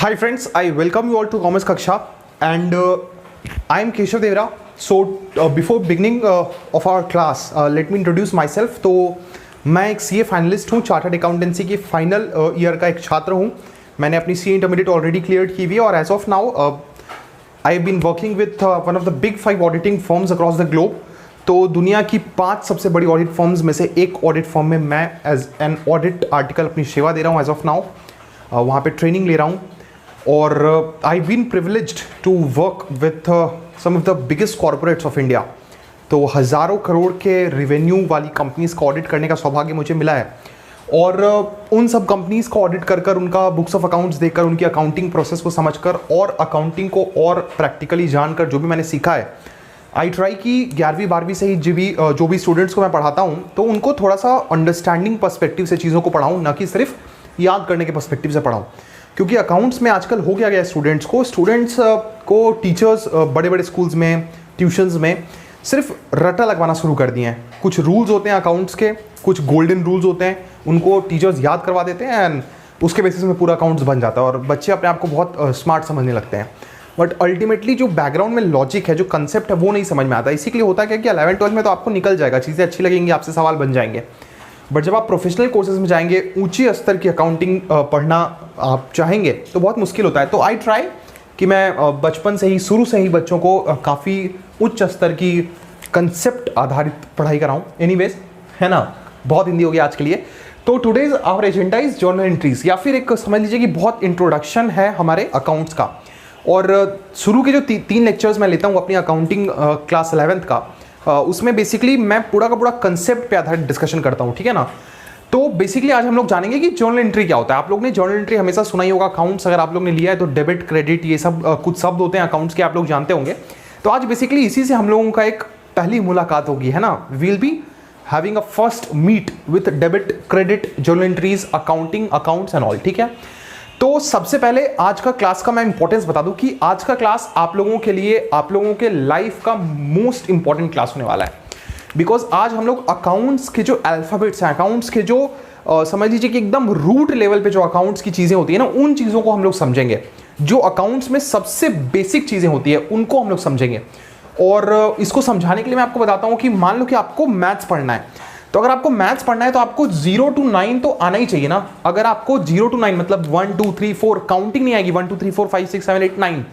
Hi friends, I welcome you all to Commerce Kaksha and I am Keshav Devra. So before beginning of our class, let me introduce myself. तो मैं एक CA finalist हूँ, chartered accountancy की final year का एक छात्र हूँ. मैंने अपनी CA इंटरमीडिएट ऑलरेडी क्लियर की हुई है और as of now I have been working with one of the big 5 auditing firms across the globe. तो दुनिया की 5 सबसे बड़ी ऑडिट फर्म्स में से एक ऑडिट फर्म में मैं एज एन ऑडिट आर्टिकल अपनी सेवा दे रहा हूँ एज ऑफ नाउ. वहाँ पे ट्रेनिंग ले रहा हूँ और I been privileged to work with some of the biggest corporates of India. तो हज़ारों करोड़ के रिवेन्यू वाली कंपनीज का ऑडिट करने का सौभाग्य मुझे मिला है और उन सब कंपनीज को ऑडिट कर कर उनका बुक्स ऑफ अकाउंट्स देखकर उनकी अकाउंटिंग प्रोसेस को समझकर और अकाउंटिंग को और प्रैक्टिकली जानकर जो भी मैंने सीखा है, आई ट्राई कि 11वीं 12वीं से ही जो भी स्टूडेंट्स को मैं पढ़ाता हूँ तो उनको थोड़ा सा अंडरस्टैंडिंग पर्सपेक्टिव से चीज़ों को पढ़ाऊँ, ना कि सिर्फ याद करने के पर्सपेक्टिव से पढ़ाऊँ. क्योंकि अकाउंट्स में आजकल हो क्या गया है स्टूडेंट्स को टीचर्स बड़े बड़े स्कूल्स में ट्यूशन्स में सिर्फ रटा लगवाना शुरू कर दिए हैं. कुछ रूल्स होते हैं अकाउंट्स के, कुछ गोल्डन रूल्स होते हैं, उनको टीचर्स याद करवा देते हैं एंड उसके बेसिस में पूरा अकाउंट्स बन जाता है और बच्चे अपने आप को बहुत स्मार्ट समझने लगते हैं. बट अल्टीमेटली जो बैकग्राउंड में लॉजिक है, जो कंसेप्ट है, वो नहीं समझ में आता. इसी के लिए होता है कि 11th 12th में तो आपको निकल जाएगा, चीज़ें अच्छी लगेंगी, आपसे सवाल बन जाएंगे. बट जब आप प्रोफेशनल कोर्सेज में जाएंगे, ऊंची स्तर की अकाउंटिंग पढ़ना आप चाहेंगे तो बहुत मुश्किल होता है. तो आई ट्राई कि मैं बचपन से ही, शुरू से ही बच्चों को काफ़ी उच्च स्तर की कंसेप्ट आधारित पढ़ाई कराऊं. एनीवेज, है ना, बहुत हिंदी हो गया आज के लिए. तो today's our agenda is journal entries, या फिर एक समझ लीजिए कि बहुत इंट्रोडक्शन है हमारे अकाउंट्स का. और शुरू के जो 3 लेक्चर्स मैं लेता हूँ अपनी अकाउंटिंग क्लास 11th का, उसमें बेसिकली मैं पूरा का पूरा कंसेप्ट पे आधारित डिस्कशन करता हूँ, ठीक है ना. तो बेसिकली आज हम लोग जानेंगे कि जर्नल एंट्री क्या होता है. आप लोग ने जर्नल एंट्री हमेशा सुना ही होगा. अकाउंट्स अगर आप लोग ने लिया है तो डेबिट, क्रेडिट, ये सब कुछ शब्द होते हैं अकाउंट्स के, आप लोग जानते होंगे. तो आज बेसिकली इसी से हम लोगों का एक पहली मुलाकात होगी, है ना. We will be having a first meet with debit, credit, journal entries, accounting, accounts and all, ठीक है. तो सबसे पहले आज का क्लास का मैं इंपॉर्टेंस बता दूं कि आज का क्लास आप लोगों के लिए, आप लोगों के लाइफ का मोस्ट इंपॉर्टेंट क्लास होने वाला है. बिकॉज आज हम लोग अकाउंट्स के जो अल्फाबेट्स हैं, अकाउंट्स के जो समझ लीजिए कि एकदम रूट लेवल पे जो अकाउंट्स की चीज़ें होती है ना, उन चीज़ों को हम लोग समझेंगे. जो अकाउंट्स में सबसे बेसिक चीज़ें होती है उनको हम लोग समझेंगे. और इसको समझाने के लिए मैं आपको बताता हूँ कि मान लो कि आपको मैथ्स पढ़ना है. तो अगर आपको मैथ्स पढ़ना है तो आपको 0 to 9 तो आना ही चाहिए ना. अगर आपको 0 to 9 मतलब 1 2 3 4 काउंटिंग नहीं आएगी, 1 2 3 4 5 6 7 8 9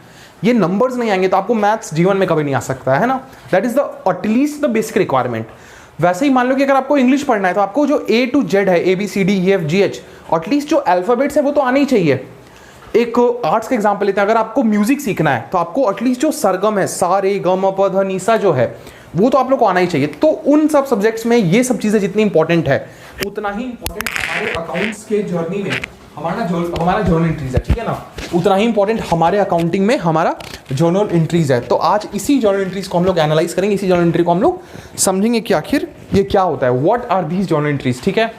ये नंबर्स नहीं आएंगे तो आपको मैथ्स जीवन में कभी नहीं आ सकता है ना. That is the at least the basic requirement. वैसे ही मान लो कि अगर आपको इंग्लिश पढ़ना है तो आपको जो A to Z है, ABCDEFGH, एटलीस्ट जो अल्फाबेट्स है वो तो आने ही चाहिए. एक आर्ट्स का एग्जाम्पल लेते हैं. अगर आपको म्यूजिक सीखना है तो आपको एटलीस्ट जो सरगम है, सा रे ग म प ध नि सा जो है, वो तो आप लोग को आना ही चाहिए. तो उन सब सब्जेक्ट्स में ये सब चीजें जितनी इंपॉर्टेंट है उतना ही इंपॉर्टेंट हमारे अकाउंट्स के जर्नी में हमारा जर्नल एंट्रीज है, ठीक है ना. उतना ही इंपॉर्टेंट हमारे अकाउंटिंग में हमारा जर्नल एंट्रीज है. तो आज इसी जर्नल एंट्रीज को हम लोग एनालाइज करेंगे, इसी जर्नल एंट्री को हम लोग समझेंगे कि आखिर ये क्या होता है, what are these journal entries, ठीक है.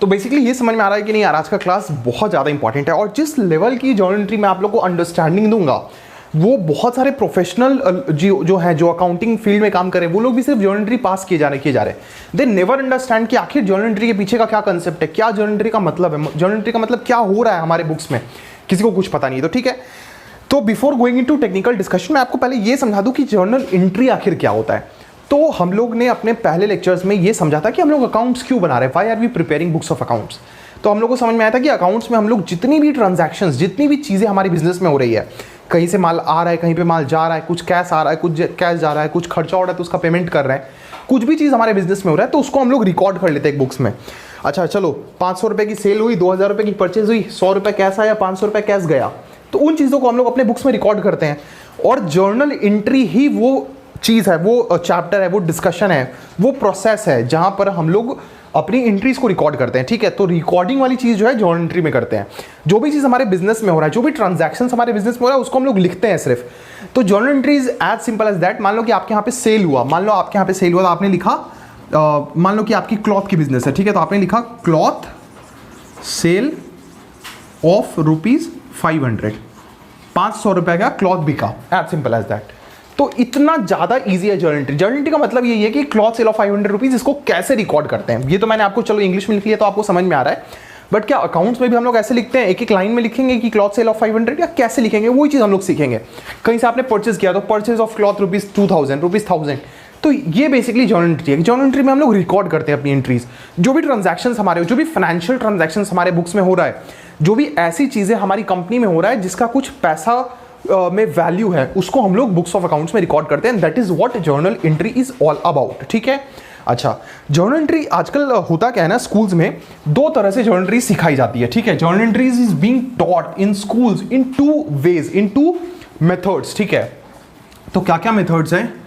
तो बेसिकली ये समझ में आ रहा है कि नहीं यार, आज का क्लास बहुत ज़्यादा इंपॉर्टेंट है. और जिस लेवल की जर्नल एंट्री मैं आप लोग को अंडरस्टैंडिंग दूंगा, वो बहुत सारे प्रोफेशनल जो है, जो अकाउंटिंग फील्ड में काम कर रहे हैं, वो लोग भी सिर्फ जर्नल एंट्री पास किए जा रहे. दे नेवर अंडरस्टैंड कि आखिर जर्नल एंट्री के पीछे का क्या कंसेप्ट है, क्या जर्नल एंट्री का मतलब है, जर्नल एंट्री का मतलब क्या हो रहा है हमारे बुक्स में, किसी को कुछ पता नहीं है. तो ठीक है, तो before going into technical discussion मैं आपको पहले ये समझा दूं कि जर्नल एंट्री आखिर क्या होता है. तो हम लोग ने अपने पहले लेक्चर्स में ये समझा था कि हम लोग अकाउंट्स क्यों बना रहे हैं, why are we preparing books of accounts. तो हम लोग को समझ में आया था कि अकाउंट्स में हम लोग जितनी भी ट्रांजैक्शंस, जितनी भी चीज़ें हमारी बिजनेस में हो रही है, कहीं से माल आ रहा है, कहीं पे माल जा रहा है, कुछ कैश आ रहा है, कुछ कैश जा रहा है, कुछ खर्चा हो रहा है तो उसका पेमेंट कर रहे हैं, कुछ भी चीज़ हमारे बिजनेस में हो रहा है तो उसको हम लोग रिकॉर्ड कर लेते हैं एक बुक्स में. अच्छा चलो, 500 रुपये की सेल हुई, 2000 रुपये की परचेज हुई, 100 रुपये कैश आया, 500 रुपये कैश गया, तो उन चीज़ों को हम लोग अपने बुक्स में रिकॉर्ड करते हैं. और जर्नल एंट्री ही वो चीज़ है, वो चैप्टर है, वो डिस्कशन है, वो प्रोसेस है जहाँ पर हम लोग अपनी एंट्रीज को रिकॉर्ड करते हैं, ठीक है. तो रिकॉर्डिंग वाली चीज़ जो है जर्नल एंट्री में करते हैं. जो भी चीज़ हमारे बिजनेस में हो रहा है, जो भी ट्रांजैक्शंस हमारे बिजनेस में हो रहा है, उसको हम लोग लिखते हैं सिर्फ. तो journal entry is as simple as that. मान लो कि आपके यहाँ पे सेल हुआ, मान लो आपके यहाँ पे सेल हुआ तो आपने लिखा, मान लो कि आपकी क्लॉथ की बिजनेस है, ठीक है, तो आपने लिखा क्लॉथ सेल ऑफ ₹500, 500 रुपये का क्लॉथ बिका, एज सिंपल एज दैट. तो इतना ज़्यादा ईजी है जर्नल एंट्री. जर्नल एंट्री का मतलब यही है कि क्लॉथ सेल ऑफ ₹500 इसको कैसे रिकॉर्ड करते हैं. ये तो मैंने आपको चलो इंग्लिश में लिख लिया तो आपको समझ में आ रहा है. बट क्या अकाउंट्स में भी हम लोग ऐसे लिखते हैं, एक एक लाइन में लिखेंगे कि क्लॉथ सेल ऑफ 500, या कैसे लिखेंगे वही चीज़ हम लोग सीखेंगे। कहीं से आपने परचेज किया तो परचेज ऑफ क्लॉथ ₹2000, ₹1000। तो ये बेसिकली जर्नल एंट्री है। जर्नल एंट्री में हम लोग रिकॉर्ड करते हैं अपनी एंट्रीज, जो भी ट्रांजैक्शंस हमारे, जो भी फाइनेंशियल ट्रांजैक्शंस हमारे बुक्स में हो रहा है, जो भी ऐसी चीज़ें हमारी कंपनी में हो रहा है जिसका कुछ पैसा में वैल्यू है, उसको हम लोग बुक्स ऑफ अकाउंट्स में रिकॉर्ड करते हैं। That is what journal entry is all about. ठीक है। अच्छा, जर्नल एंट्री आजकल होता क्या है ना, स्कूल्स में दो तरह से जर्नल एंट्री सिखाई जाती है। ठीक है। Journal entries is being taught in schools in 2 ways, in 2 methods. ठीक है। तो क्या क्या मेथड्स हैं?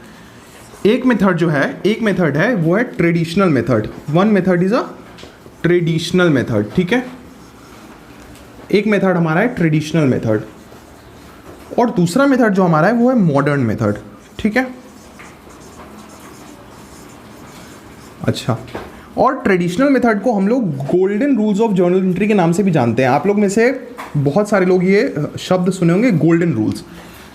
एक मेथड जो है, एक मेथड है वो है traditional method. One method is a traditional method. ठीक है। एक मेथड हमारा है ट्रेडिशनल मेथड, और दूसरा मेथड जो हमारा है वो है मॉडर्न मेथड। ठीक है। अच्छा, और ट्रेडिशनल मेथड को हम लोग golden rules of journal entry के नाम से भी जानते हैं। आप लोग में से बहुत सारे लोग ये शब्द सुने होंगे, गोल्डन रूल्स।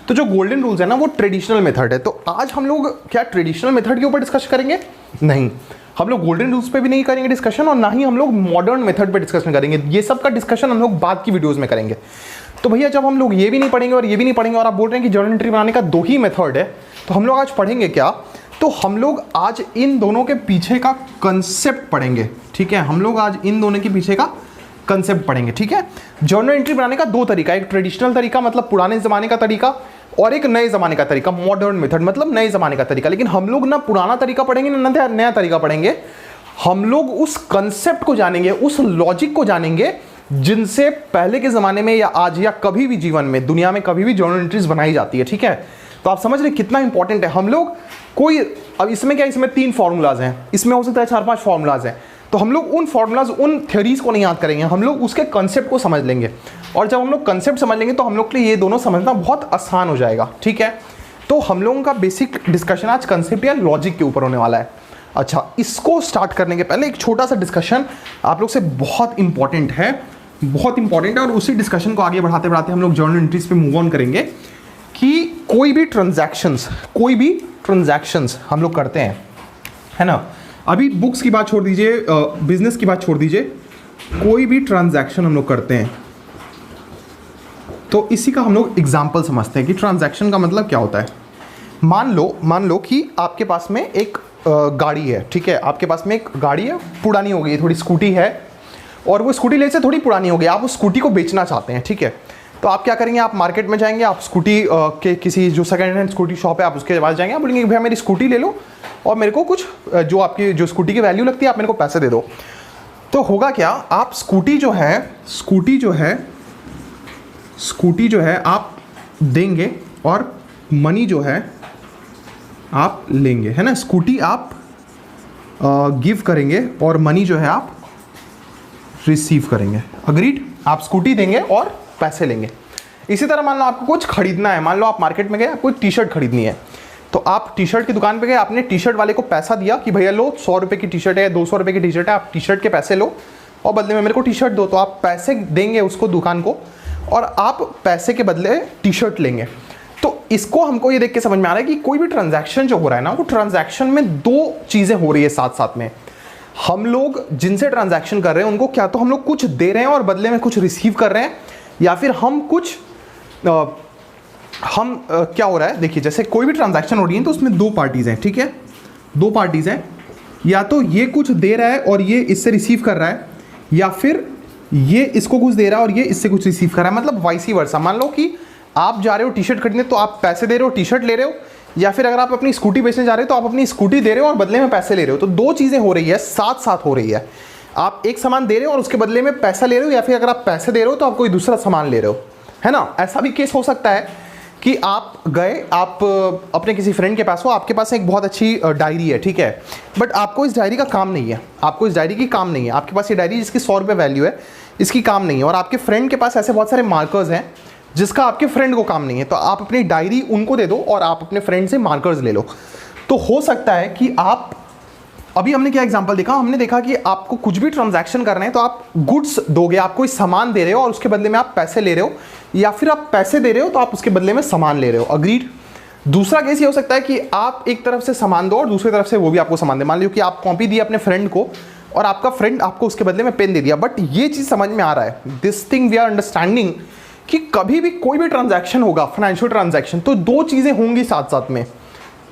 तो जो गोल्डन रूल्स है ना, वो ट्रेडिशनल मेथड है। तो आज हम लोग क्या ट्रेडिशनल मेथड के ऊपर डिस्कस करेंगे? नहीं, हम लोग गोल्डन रूल्स पे भी नहीं करेंगे डिस्कशन, और ना ही हम लोग मॉडर्न मेथड पे डिस्कशन करेंगे। ये सब का डिस्कशन हम लोग बाद की वीडियोस में करेंगे। तो भैया जब हम लोग ये भी नहीं पढ़ेंगे और ये भी नहीं पढ़ेंगे, और आप बोल रहे हैं कि जर्नल एंट्री बनाने का 2 ही मेथड है, तो हम लोग आज पढ़ेंगे क्या? तो हम लोग आज इन दोनों के पीछे का कंसेप्ट पढ़ेंगे। ठीक है। हम लोग आज इन दोनों के पीछे का कंसेप्ट पढ़ेंगे। ठीक है। जर्नल एंट्री बनाने का 2 तरीका, एक ट्रेडिशनल तरीका मतलब पुराने ज़माने का तरीका, और एक नए ज़माने का तरीका मॉडर्न मेथड मतलब नए ज़माने का तरीका। लेकिन हम लोग ना पुराना तरीका पढ़ेंगे ना नया तरीका पढ़ेंगे, हम लोग उस कंसेप्ट को जानेंगे, उस लॉजिक को जानेंगे जिनसे पहले के ज़माने में या आज या कभी भी जीवन में दुनिया में कभी भी जर्नल एंट्रीज बनाई जाती है। ठीक है। तो आप समझ रहे कितना इंपॉर्टेंट है। हम लोग कोई, अब इसमें क्या, इसमें 3 फॉर्मूलाज हैं, इसमें हो सकता है 4-5 फॉर्मूलाज हैं। तो हम लोग उन फॉर्मूलाज, उन थ्योरीज को नहीं याद करेंगे, हम लोग उसके कंसेप्ट को समझ लेंगे। और जब हम लोग कंसेप्ट समझ लेंगे तो हम लोग के लिए ये दोनों समझना बहुत आसान हो जाएगा। ठीक है। तो हम लोगों का बेसिक डिस्कशन आज कंसेप्ट या लॉजिक के ऊपर होने वाला है। अच्छा, इसको स्टार्ट करने के पहले एक छोटा सा डिस्कशन आप लोग से बहुत इंपॉर्टेंट है, बहुत इंपॉर्टेंट है। और उसी डिस्कशन को आगे बढ़ाते बढ़ाते हम लोग जर्नल एंट्रीज पे मूव ऑन करेंगे कि कोई भी ट्रांजैक्शंस हम लोग करते हैं, है ना। अभी बुक्स की बात छोड़ दीजिए, बिजनेस की बात छोड़ दीजिए, कोई भी ट्रांजैक्शन हम लोग करते हैं तो इसी का हम लोग एग्जाम्पल समझते हैं कि ट्रांजैक्शन का मतलब क्या होता है। मान लो कि आपके पास में एक गाड़ी है। ठीक है। आपके पास में एक गाड़ी है, पुरानी हो गई है, थोड़ी स्कूटी है, और वो स्कूटी लेने से थोड़ी पुरानी हो गई, आप उस स्कूटी को बेचना चाहते हैं। ठीक है। तो आप क्या करेंगे, आप मार्केट में जाएंगे, आप स्कूटी के किसी जो सेकंड हैंड स्कूटी शॉप है, आप उसके पास जाएंगे, आप बोलेंगे भैया मेरी स्कूटी ले लो और मेरे को कुछ जो आपकी जो स्कूटी की वैल्यू लगती है आप मेरे को पैसे दे दो। तो होगा क्या, आप स्कूटी जो है आप देंगे और मनी जो है आप लेंगे, है ना। स्कूटी आप गिव करेंगे और मनी जो है आप रिसीव करेंगे। अग्रीड। आप स्कूटी देंगे और पैसे लेंगे। इसी तरह मान लो आपको कुछ खरीदना है, मान लो आप मार्केट में गए, आपको एक टी शर्ट खरीदनी है, तो आप टी शर्ट की दुकान पे गए, आपने टी शर्ट वाले को पैसा दिया कि भैया लो 100 रुपये की टी शर्ट है, 200 रुपये की टी शर्ट है, आप टी शर्ट के पैसे लो और बदले में मेरे को टी शर्ट दो। तो आप पैसे देंगे उसको, दुकान को, और आप पैसे के बदले टी शर्ट लेंगे। तो इसको हमको ये देख के समझ में आ रहा है कि कोई भी ट्रांजैक्शन जो हो रहा है ना, वो ट्रांजैक्शन में 2 चीज़ें हो रही है साथ साथ में। हम लोग जिनसे ट्रांजैक्शन कर रहे हैं उनको क्या तो हम लोग कुछ दे रहे हैं और बदले में कुछ रिसीव कर रहे हैं, या फिर हम कुछ क्या हो रहा है, देखिए जैसे कोई भी ट्रांजैक्शन हो रही है तो उसमें 2 पार्टीज हैं। ठीक है। 2 पार्टीज हैं, या तो ये कुछ दे रहा है और ये इससे रिसीव कर रहा है, या फिर ये इसको कुछ दे रहा है और ये इससे कुछ रिसीव कर रहा है, मतलब वाइसी वर्सा। मान लो कि आप जा रहे हो टी शर्ट खरीदने, तो आप पैसे दे रहे हो, टी शर्ट ले रहे हो, या फिर अगर आप अपनी स्कूटी बेचने जा रहे हो तो आप अपनी स्कूटी दे रहे हो और बदले में पैसे ले रहे हो। तो 2 चीज़ें हो रही है, साथ साथ हो रही है। आप एक सामान दे रहे हो और उसके बदले में पैसा ले रहे हो, या फिर अगर आप पैसे दे रहे हो तो आप कोई दूसरा सामान ले रहे हो, है ना। ऐसा भी केस हो सकता है कि आप गए, आप अपने किसी फ्रेंड के पास हो, आपके पास एक बहुत अच्छी डायरी है। ठीक है। बट आपको इस डायरी का काम नहीं है, आपको इस डायरी की काम नहीं है, आपके पास ये डायरी जिसकी 100 रुपये वैल्यू है, इसकी काम नहीं है, और आपके फ्रेंड के पास ऐसे बहुत सारे मार्कर्स हैं जिसका आपके फ्रेंड को काम नहीं है। तो आप अपनी डायरी उनको दे दो और आप अपने फ्रेंड से मार्कर्स ले लो। तो हो सकता है कि आप, अभी हमने क्या एग्जांपल देखा, हमने देखा कि आपको कुछ भी ट्रांजैक्शन करना है तो आप गुड्स दोगे, आप कोई सामान दे रहे हो और उसके बदले में आप पैसे ले रहे हो, या फिर आप पैसे दे रहे हो तो आप उसके बदले में सामान ले रहे हो। अग्रीड। दूसरा केस ये हो सकता है कि आप एक तरफ से सामान दो और दूसरी तरफ से वो भी आपको सामान दे। मान लो कि आप कॉपी दी अपने फ्रेंड को, और आपका फ्रेंड आपको उसके बदले में पेन दे दिया। बट ये चीज़ समझ में आ रहा है, this thing we are understanding कि कभी भी कोई भी ट्रांजैक्शन होगा, फाइनेंशियल ट्रांजैक्शन, तो दो चीज़ें होंगी साथ साथ में।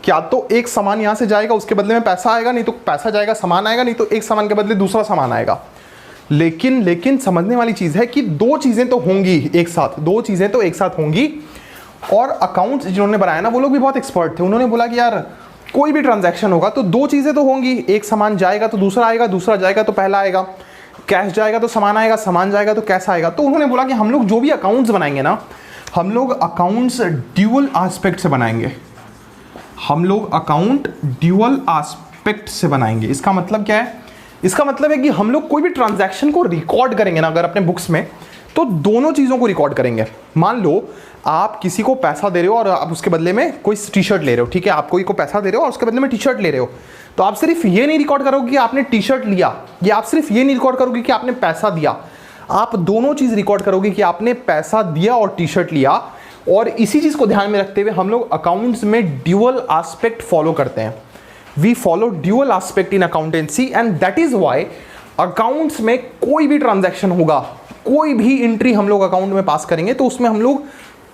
क्या तो एक सामान यहाँ से जाएगा, उसके बदले में पैसा आएगा, नहीं तो पैसा जाएगा सामान आएगा, नहीं तो एक सामान के बदले दूसरा सामान आएगा। लेकिन समझने वाली चीज़ है कि दो चीज़ें तो होंगी एक साथ, दो चीज़ें तो एक साथ होंगी। और अकाउंट्स जिन्होंने बनाया ना, वो लोग भी बहुत एक्सपर्ट थे। उन्होंने बोला कि यार कोई भी ट्रांजैक्शन होगा तो दो चीज़ें तो होंगी, एक सामान जाएगा तो दूसरा आएगा, दूसरा जाएगा तो पहला आएगा, कैश जाएगा तो सामान आएगा, सामान जाएगा तो कैश आएगा। तो उन्होंने बोला कि हम लोग जो भी अकाउंट्स बनाएंगे ना, हम लोग अकाउंट्स ड्यूअल एस्पेक्ट से बनाएंगे। हम लोग अकाउंट ड्यूअल एस्पेक्ट से बनाएंगे। इसका मतलब क्या है? इसका मतलब है कि हम लोग कोई भी ट्रांजैक्शन को रिकॉर्ड करेंगे ना अगर अपने बुक्स में, तो दोनों चीज़ों को रिकॉर्ड करेंगे। मान लो आप किसी को पैसा दे रहे हो और आप उसके बदले में कोई टी शर्ट ले रहे हो, ठीक है, आप कोई को पैसा दे रहे हो और उसके बदले में टी शर्ट ले रहे हो, तो आप सिर्फ ये नहीं रिकॉर्ड करोगे कि आपने टी शर्ट लिया, या आप सिर्फ ये नहीं रिकॉर्ड करोगे कि आपने पैसा दिया, आप दोनों चीज़ रिकॉर्ड करोगे कि आपने पैसा दिया और टी शर्ट लिया। और इसी चीज़ को ध्यान में रखते हुए हम लोग अकाउंट्स में ड्यूअल एस्पेक्ट फॉलो करते हैं। We follow dual aspect in accountancy and that is why accounts में कोई भी ट्रांजैक्शन होगा, कोई भी एंट्री हम लोग अकाउंट में पास करेंगे तो उसमें हम लोग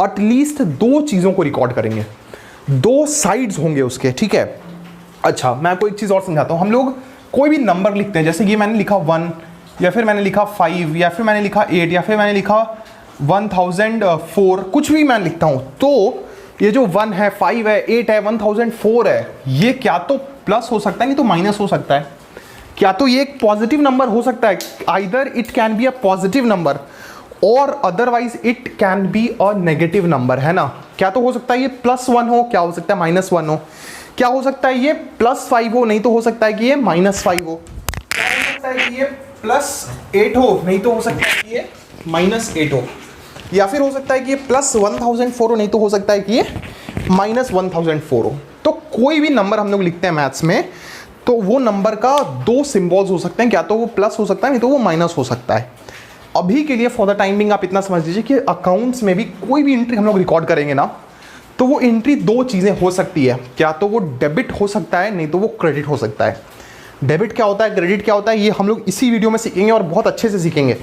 एटलीस्ट दो चीज़ों को रिकॉर्ड करेंगे, दो साइड्स होंगे उसके, ठीक है। अच्छा, मैं आपको एक चीज़ और समझाता हूँ। हम लोग कोई भी नंबर लिखते हैं, जैसे कि मैंने लिखा 1, या फिर मैंने लिखा 5, या फिर मैंने लिखा 8, या फिर मैंने लिखा 1004, कुछ भी मैं लिखता हूँ, तो ये जो 1 है, 5 है, 8 है, 1004 है, ये क्या तो प्लस हो सकता है, नहीं तो माइनस हो सकता है। क्या तो ये एक पॉजिटिव नंबर हो सकता है, either it can be a positive number और otherwise it can be a negative number, है ना। क्या तो हो सकता है ये +1 हो, क्या हो सकता है -1 हो, क्या हो सकता है ये +5 हो, नहीं तो हो सकता है कि ये -5 हो, क्या हो सकता है कि ये +8 हो, नहीं तो हो सकता है कि ये -8 हो, या फिर हो सकता है कि ये +1004 हो, नहीं तो हो सकता है कि ये -1004 हो। तो कोई भी नंबर हम लोग लिखते हैं मैथ्स में, तो वो नंबर का दो सिंबल्स हो सकते हैं, क्या तो वो प्लस हो सकता है, नहीं तो वो माइनस हो सकता है। अभी के लिए फॉर द टाइमिंग आप इतना समझ लीजिए कि अकाउंट्स में भी कोई भी एंट्री हम लोग रिकॉर्ड करेंगे ना, तो वो एंट्री दो चीज़ें हो सकती है, क्या तो वो डेबिट हो सकता है, नहीं तो वो क्रेडिट हो सकता है। डेबिट क्या होता है, क्रेडिट क्या होता है, ये हम लोग इसी वीडियो में सीखेंगे और बहुत अच्छे से सीखेंगे।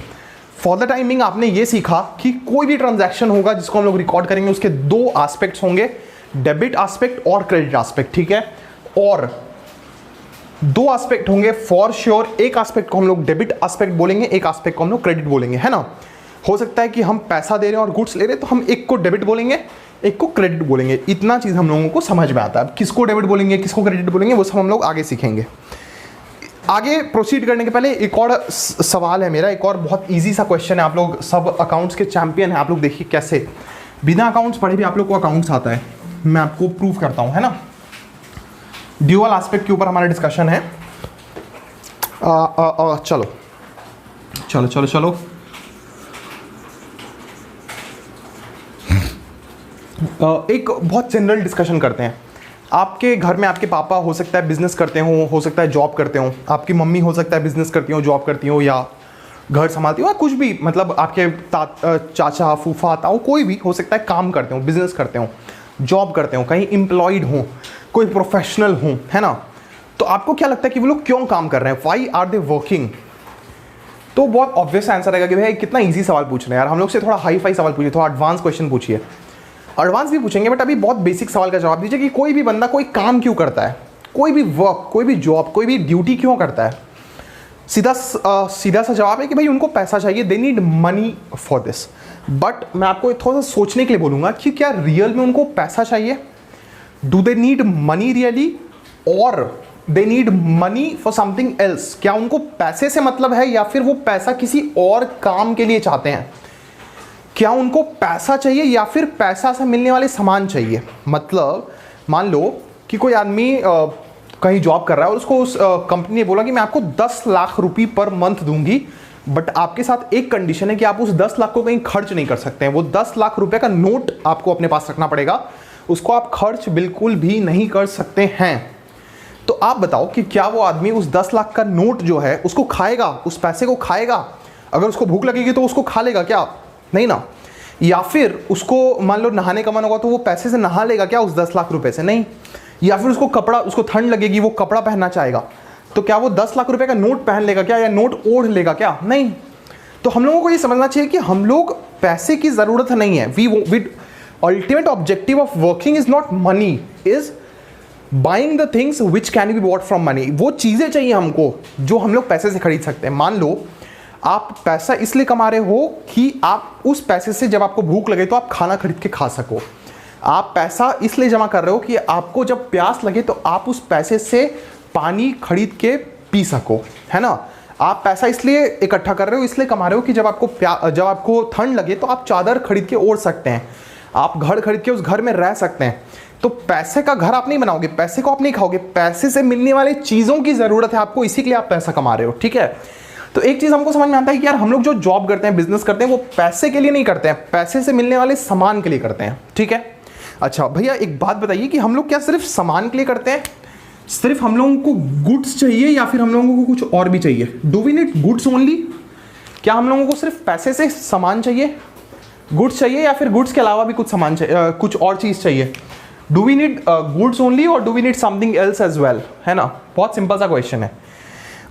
फॉर द टाइमिंग आपने ये सीखा कि कोई भी ट्रांजैक्शन होगा जिसको हम लोग रिकॉर्ड करेंगे, उसके दो एस्पेक्ट्स होंगे, डेबिट एस्पेक्ट और क्रेडिट एस्पेक्ट, ठीक है। और दो एस्पेक्ट होंगे फॉर श्योर, एक एस्पेक्ट को हम लोग डेबिट एस्पेक्ट बोलेंगे, एक एस्पेक्ट को हम लोग क्रेडिट बोलेंगे, है ना। हो सकता है कि हम पैसा दे रहे हैं और गुड्स ले रहे हैं, तो हम एक को डेबिट बोलेंगे, एक को क्रेडिट बोलेंगे। इतना चीज़ हम लोगों को समझ में आता है। किसको डेबिट बोलेंगे, किसको क्रेडिट बोलेंगे, वो सब हम लोग आगे सीखेंगे। आगे प्रोसीड करने के पहले एक और सवाल है मेरा, एक और बहुत ईजी सा क्वेश्चन है। आप लोग सब अकाउंट्स के चैंपियन हैं, आप लोग देखिए कैसे बिना अकाउंट्स पढ़े भी आप लोग को अकाउंट्स आता है। मैं आपको प्रूव करता हूँ, है ना। ड्यूअल एस्पेक्ट के ऊपर हमारा डिस्कशन है। चलो चलो चलो चलो एक बहुत जनरल डिस्कशन करते हैं। आपके घर में आपके पापा हो सकता है बिजनेस करते हो सकता है जॉब करते हो, आपकी मम्मी हो सकता है बिजनेस करती हो, जॉब करती हो, या घर संभालती हो, या कुछ भी, मतलब आपके चाचा फूफा ताऊ कोई भी हो सकता है काम करते हो, बिजनेस करते हो, जॉब करते हो, कहीं एम्प्लॉयड हो, कोई प्रोफेशनल हो, है ना। तो आपको क्या लगता है कि वो लोग क्यों काम कर रहे हैं, वाई आर दे वर्किंग? तो बहुत ऑब्वियस आंसर आएगा कि भाई कितना इजी सवाल पूछ रहे हैं यार, हम लोग से थोड़ा हाई फाई सवाल पूछिए, थोड़ा एडवांस क्वेश्चन पूछिए। एडवांस भी पूछेंगे बट अभी बहुत बेसिक सवाल का जवाब दीजिए कि कोई भी बंदा कोई काम क्यों करता है, कोई भी वर्क, कोई भी जॉब, कोई भी ड्यूटी क्यों करता है। सीधा सा जवाब है कि भाई उनको पैसा चाहिए, दे need money for this. But मैं आपको थोड़ा सा सोचने के लिए बोलूँगा कि क्या रियल में उनको पैसा चाहिए? Do they need money really, और they need money for something else? क्या उनको पैसे से मतलब है, या फिर वो पैसा किसी और काम के लिए चाहते हैं? क्या उनको पैसा चाहिए या फिर पैसा से मिलने वाले सामान चाहिए? मतलब मान लो कि कोई आदमी कहीं जॉब कर रहा है और उसको उस कंपनी ने बोला कि मैं आपको 10 लाख रुपए पर मंथ दूंगी, बट आपके साथ एक कंडीशन है कि आप उस 10 लाख को कहीं खर्च नहीं कर सकते हैं। वो 10 लाख रुपए का नोट आपको अपने पास रखना पड़ेगा, उसको आप खर्च बिल्कुल भी नहीं कर सकते हैं। तो आप बताओ कि क्या वो आदमी उस 10 लाख का नोट जो है उसको खाएगा, उस पैसे को खाएगा? अगर उसको भूख लगेगी तो उसको खा लेगा क्या? नहीं ना। या फिर उसको मान लो नहाने का मन होगा तो वो पैसे से नहा लेगा क्या उस 10 लाख रुपए से? नहीं। या फिर उसको कपड़ा, उसको ठंड लगेगी वो कपड़ा पहनना चाहेगा, तो क्या वो 10 लाख रुपए का नोट पहन लेगा क्या, या नोट ओढ़ लेगा क्या? नहीं। तो हम लोगों को ये समझना चाहिए कि हम लोग पैसे की ज़रूरत नहीं है। We ultimate objective of working is not money, is buying the things which can be bought from money. वो चीज़ें चाहिए हमको जो हम लोग पैसे से खरीद सकते हैं। मान लो आप पैसा इसलिए कमा रहे हो कि आप उस पैसे से जब आपको भूख लगे तो आप खाना खरीद के खा सको। आप पैसा इसलिए जमा कर रहे हो कि आपको जब प्यास लगे तो आप उस पैसे से पानी खरीद के पी सको, है ना। आप पैसा इसलिए इकट्ठा कर रहे हो, इसलिए कमा रहे हो कि जब आपको ठंड लगे तो आप चादर खरीद के ओढ़ सकते हैं, आप घर खरीद के उस घर में रह सकते हैं। तो पैसे का घर आप नहीं बनाओगे, पैसे को आप नहीं खाओगे, पैसे से मिलने वाली चीज़ों की ज़रूरत है आपको, इसी के लिए आप पैसा कमा रहे हो, ठीक है। तो एक चीज़ हमको समझ में आता है कि यार हम लोग जो जॉब करते हैं, बिजनेस करते हैं, वो पैसे के लिए नहीं करते हैं, पैसे से मिलने वाले सामान के लिए करते हैं, ठीक है। अच्छा भैया एक बात बताइए कि हम लोग क्या सिर्फ सामान के लिए करते हैं? सिर्फ हम लोगों को गुड्स चाहिए या फिर हम लोगों को कुछ और भी चाहिए? Do we need goods only? क्या हम लोगों को सिर्फ पैसे से सामान चाहिए, गुड्स चाहिए, या फिर गुड्स के अलावा भी कुछ सामान चाहिए, कुछ और चीज़ चाहिए? Do we need goods only और do we need something else as well, है ना। बहुत सिंपल सा क्वेश्चन है।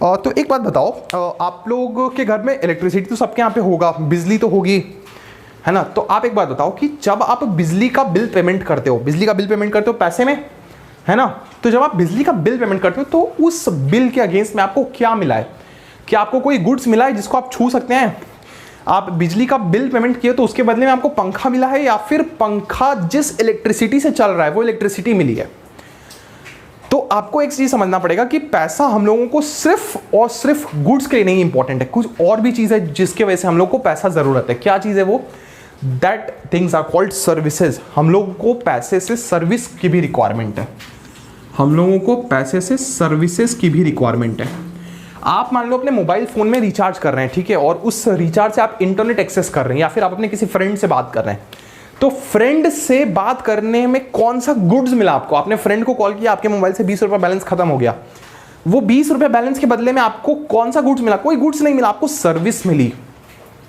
तो एक बात बताओ, आप लोग के घर में इलेक्ट्रिसिटी तो सबके यहाँ पे होगा, बिजली तो होगी, है ना। तो आप एक बात बताओ कि जब आप बिजली का बिल पेमेंट करते हो, बिजली का बिल पेमेंट करते हो पैसे में, है ना। तो जब आप बिजली का बिल पेमेंट करते हो तो उस बिल के अगेंस्ट में आपको क्या मिला है? क्या आपको कोई गुड्स मिला है जिसको आप छू सकते हैं? आप बिजली का बिल पेमेंट किए तो उसके बदले में आपको पंखा मिला है, या फिर पंखा जिस इलेक्ट्रिसिटी से चल रहा है वो इलेक्ट्रिसिटी मिली है? तो आपको एक चीज समझना पड़ेगा कि पैसा हम लोगों को सिर्फ और सिर्फ गुड्स के लिए नहीं इंपॉर्टेंट है, कुछ और भी चीज है जिसके वजह से हम लोग को पैसा जरूरत है। क्या चीज है वो? That things are called services. हम लोगों को पैसे से सर्विस की भी रिक्वायरमेंट है, हम लोगों को पैसे से सर्विसेज की भी रिक्वायरमेंट है। आप मान लो अपने मोबाइल फोन में रिचार्ज कर रहे हैं, ठीक है, और उस रिचार्ज से आप इंटरनेट एक्सेस कर रहे हैं, या फिर आप अपने किसी फ्रेंड से बात कर रहे हैं। तो फ्रेंड से बात करने में कौन सा गुड्स मिला आपको? आपने फ्रेंड को कॉल किया, आपके मोबाइल से 20 रुपये बैलेंस खत्म हो गया, वो 20 रुपये बैलेंस के बदले में आपको कौन सा गुड्स मिला? कोई गुड्स नहीं मिला, आपको सर्विस मिली,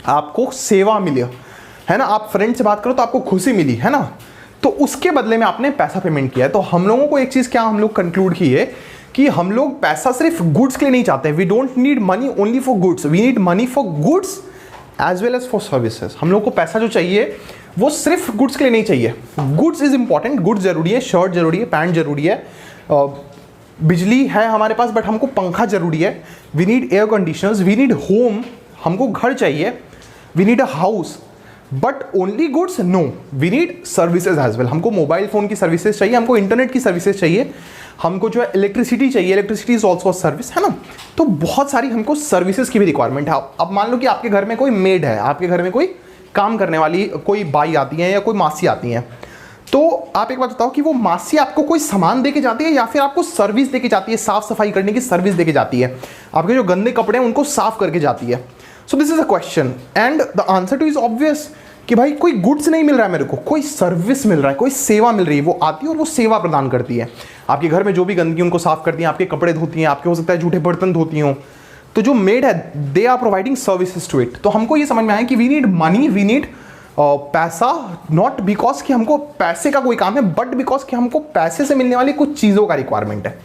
आपको सेवा मिली, है ना। आप फ्रेंड से बात करो तो आपको खुशी मिली, है ना। तो उसके बदले में आपने पैसा पेमेंट किया है। तो हम लोगों को एक चीज क्या हम लोग कंक्लूड की है कि हम लोग पैसा सिर्फ गुड्स के लिए नहीं चाहते। We don't need money only for goods, we need money for goods as well as for services. हम लोग को पैसा जो चाहिए वो सिर्फ गुड्स के लिए नहीं चाहिए। गुड्स इज इंपॉर्टेंट, गुड्स जरूरी है, शर्ट जरूरी है, पैंट जरूरी है, बिजली है हमारे पास, बट हमको पंखा जरूरी है। We need air conditioners, we need home, हमको घर चाहिए, we need a house, but only goods no, we need services as well. हमको मोबाइल फोन की सर्विसेज चाहिए, हमको इंटरनेट की सर्विसेज चाहिए, हमको जो है इलेक्ट्रिसिटी चाहिए, इलेक्ट्रिसिटी इज ऑल्सो सर्विस, है ना। तो बहुत सारी हमको सर्विसेज की भी रिक्वायरमेंट है। अब मान लो कि आपके घर में कोई मेड है, आपके घर में कोई काम करने वाली कोई बाई आती है या कोई मासी आती हैं, तो आप एक बात बताओ कि वो मासी आपको कोई सामान दे के जाती है या फिर आपको सर्विस दे के जाती है, साफ सफाई करने की सर्विस दे के जाती है, आपके जो गंदे कपड़े हैं उनको साफ करके जाती है। So this is a question and the answer two is obvious कि भाई कोई गुड्स नहीं मिल रहा है मेरे को, कोई सर्विस मिल रहा है, कोई सेवा मिल रही है। वो आती है और वो सेवा प्रदान करती है, आपके घर में जो भी गंदगी उनको साफ करती है, आपके कपड़े धोती हैं, आपके हो सकता है जूठे बर्तन धोती हों। तो जो मेड है they are providing services to it. तो हमको ये समझ में आया कि we need money, we need पैसा, नॉट बिकॉज कि हमको पैसे का कोई काम है, बट बिकॉज कि हमको पैसे से मिलने वाली कुछ चीज़ों का रिक्वायरमेंट है।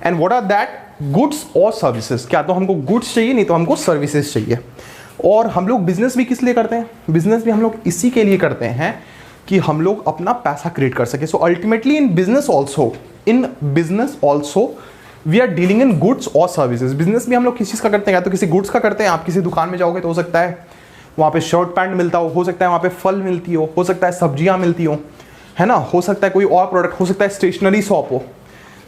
And what are that? Goods और सर्विसेज। क्या तो हमको गुड्स चाहिए, नहीं तो हमको सर्विसेज चाहिए। और हम लोग बिजनेस भी किस लिए करते हैं? बिजनेस भी हम लोग इसी के लिए करते हैं कि हम लोग अपना पैसा क्रिएट कर सके। So ultimately in business also we are dealing in goods और सर्विसेज। बिजनेस भी हम लोग किस चीज़ का करते हैं? या तो किसी गुड्स का करते हैं, आप किसी दुकान में जाओगे तो हो सकता है वहाँ पे शर्ट पैंट मिलता हो सकता है वहाँ पे फल मिलती हो सकता है सब्जियाँ मिलती हो, है ना, हो सकता है कोई और प्रोडक्ट, हो सकता है स्टेशनरी शॉप हो।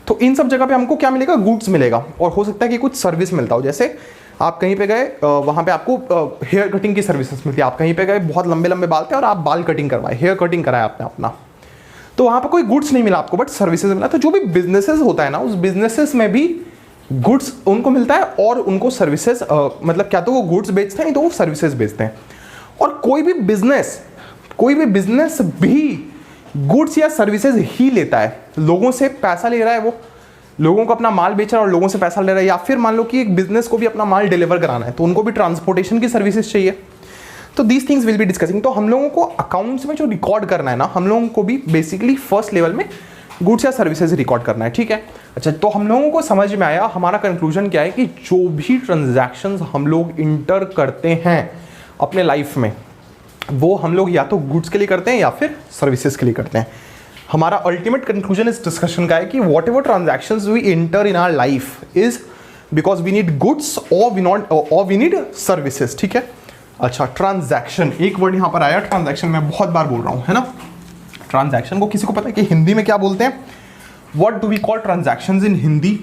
तो इन सब जगह पे हमको क्या मिलेगा? गुड्स मिलेगा। और हो सकता है कि कुछ सर्विस मिलता हो, जैसे आप कहीं पे गए, वहाँ पे आपको हेयर कटिंग की सर्विसेज मिलती है। आप कहीं पे गए, बहुत लंबे लंबे बाल थे और आप बाल कटिंग करवाए, हेयर कटिंग कराया आपने अपना, तो वहाँ पे कोई गुड्स नहीं मिला आपको, बट सर्विसेज मिला। तो जो भी बिजनेसेस होता है ना, उस बिजनेसेस में भी गुड्स उनको मिलता है और उनको सर्विसेज, मतलब क्या तो वो गुड्स बेचते हैं, नहीं तो वो सर्विसेज बेचते हैं। और कोई भी बिजनेस भी गुड्स या सर्विसेज ही लेता है, लोगों से पैसा ले रहा है, वो लोगों को अपना माल बेच रहा है और लोगों से पैसा ले रहा है। या फिर मान लो कि एक बिजनेस को भी अपना माल डिलीवर कराना है, तो उनको भी ट्रांसपोर्टेशन की सर्विसेज चाहिए। तो these things will be discussing. तो हम लोगों को अकाउंट्स में जो रिकॉर्ड करना है ना, हम लोगों को भी बेसिकली फर्स्ट लेवल में गुड्स या सर्विसेज रिकॉर्ड करना है, ठीक है। अच्छा, तो हम लोगों को समझ में आया, हमारा कंक्लूजन क्या है कि जो भी ट्रांजैक्शंस हम लोग इंटर करते हैं अपने लाइफ में, वो हम लोग या तो गुड्स के लिए करते हैं या फिर सर्विसेज के लिए करते हैं। हमारा अल्टीमेट कंक्लूजन इस डिस्कशन का है कि whatever transactions we enter in our life is because we need goods और वी नीड सर्विसेज, ठीक है। अच्छा, ट्रांजैक्शन, एक वर्ड यहां पर आया ट्रांजैक्शन, मैं बहुत बार बोल रहा हूं, है ना। ट्रांजैक्शन को किसी को पता है कि हिंदी में क्या बोलते हैं? What do we call transactions in Hindi?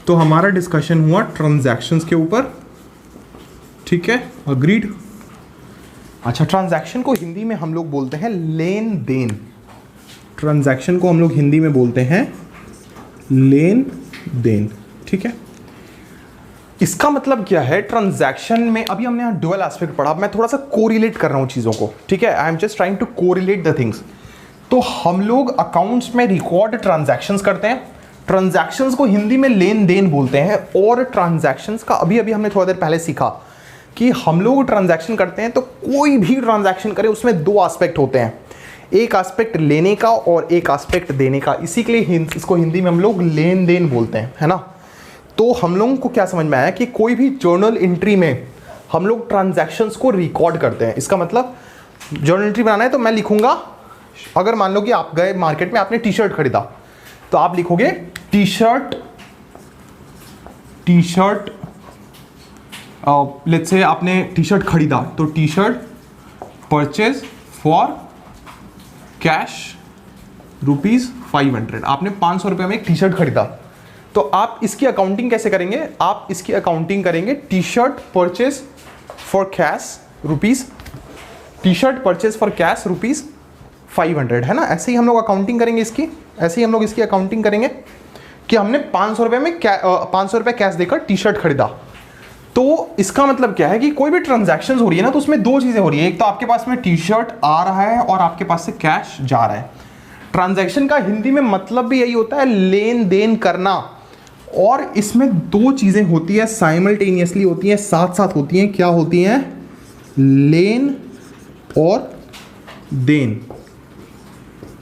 तो हमारा डिस्कशन हुआ ट्रांजैक्शंस के ऊपर, ठीक है, अग्रीड। अच्छा, ट्रांजैक्शन को हिंदी में हम लोग बोलते हैं लेन देन। ट्रांजैक्शन को हम लोग हिंदी में बोलते हैं लेन देन, ठीक है। इसका मतलब क्या है? ट्रांजैक्शन में अभी हमने यहाँ डुअल एस्पेक्ट पढ़ा, मैं थोड़ा सा कोरिलेट कर रहा हूँ चीज़ों को, ठीक है। I am just trying to correlate the things. तो हम लोग अकाउंट्स में रिकॉर्ड ट्रांजैक्शंस करते हैं, ट्रांजैक्शंस को हिंदी में लेन देन बोलते हैं। और ट्रांजैक्शंस का अभी अभी हमने थोड़ा देर पहले सीखा कि हम लोग ट्रांजैक्शन करते हैं तो कोई भी ट्रांजैक्शन करें उसमें दो एस्पेक्ट होते हैं, एक एस्पेक्ट लेने का और एक एस्पेक्ट देने का। इसी के लिए इसको हिंदी में हम लोग लेन देन बोलते हैं, है ना। तो हम लोगों को क्या समझ में आया कि कोई भी जर्नल एंट्री में हम लोग ट्रांजैक्शंस को रिकॉर्ड करते हैं। इसका मतलब जर्नल एंट्री बनाना है तो मैं लिखूंगा, अगर मान लो कि आप गए मार्केट में, आपने टी शर्ट खरीदा, तो आप लिखोगे टी शर्ट लेट्स से आपने टी शर्ट खरीदा तो T shirt purchase for cash ₹500। आपने 500 रुपये में एक टी शर्ट खरीदा, तो आप इसकी अकाउंटिंग कैसे करेंगे? आप इसकी अकाउंटिंग करेंगे T shirt purchase for cash ₹500, है ना। ऐसे ही हम लोग अकाउंटिंग करेंगे इसकी, ऐसे ही हम लोग इसकी अकाउंटिंग करेंगे कि हमने 500 रुपये में 500 रुपये कैश देकर टी शर्ट खरीदा। तो इसका मतलब क्या है कि कोई भी ट्रांजैक्शन हो रही है ना, तो उसमें दो चीजें हो रही है, एक तो आपके पास में टी शर्ट आ रहा है और आपके पास से कैश जा रहा है। ट्रांजैक्शन का हिंदी में मतलब भी यही होता है, लेन देन करना। और इसमें दो चीजें होती है, साइमल्टेनियसली होती हैं, साथ साथ होती हैं। क्या होती हैं? लेन और देन।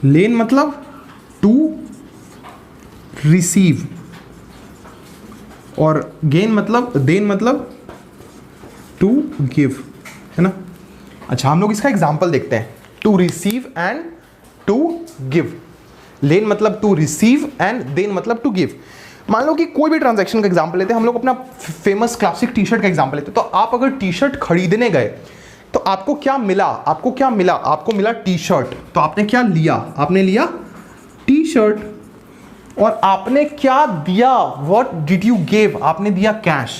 लेन मतलब टू रिसीव और देन मतलब टू गिव, है ना। अच्छा, हम लोग इसका एग्जांपल देखते हैं, to receive and to give. लेन मतलब टू रिसीव एंड देन मतलब टू गिव। मान लो कि कोई भी ट्रांजैक्शन का एग्जांपल लेते हैं, हम लोग अपना फेमस क्लासिक टी शर्ट का एग्जांपल लेते हैं। तो आप अगर टी शर्ट खरीदने गए तो आपको क्या मिला? आपको मिला टी शर्ट। तो आपने क्या लिया? आपने लिया टी शर्ट। और आपने क्या दिया? What did you give? आपने दिया कैश।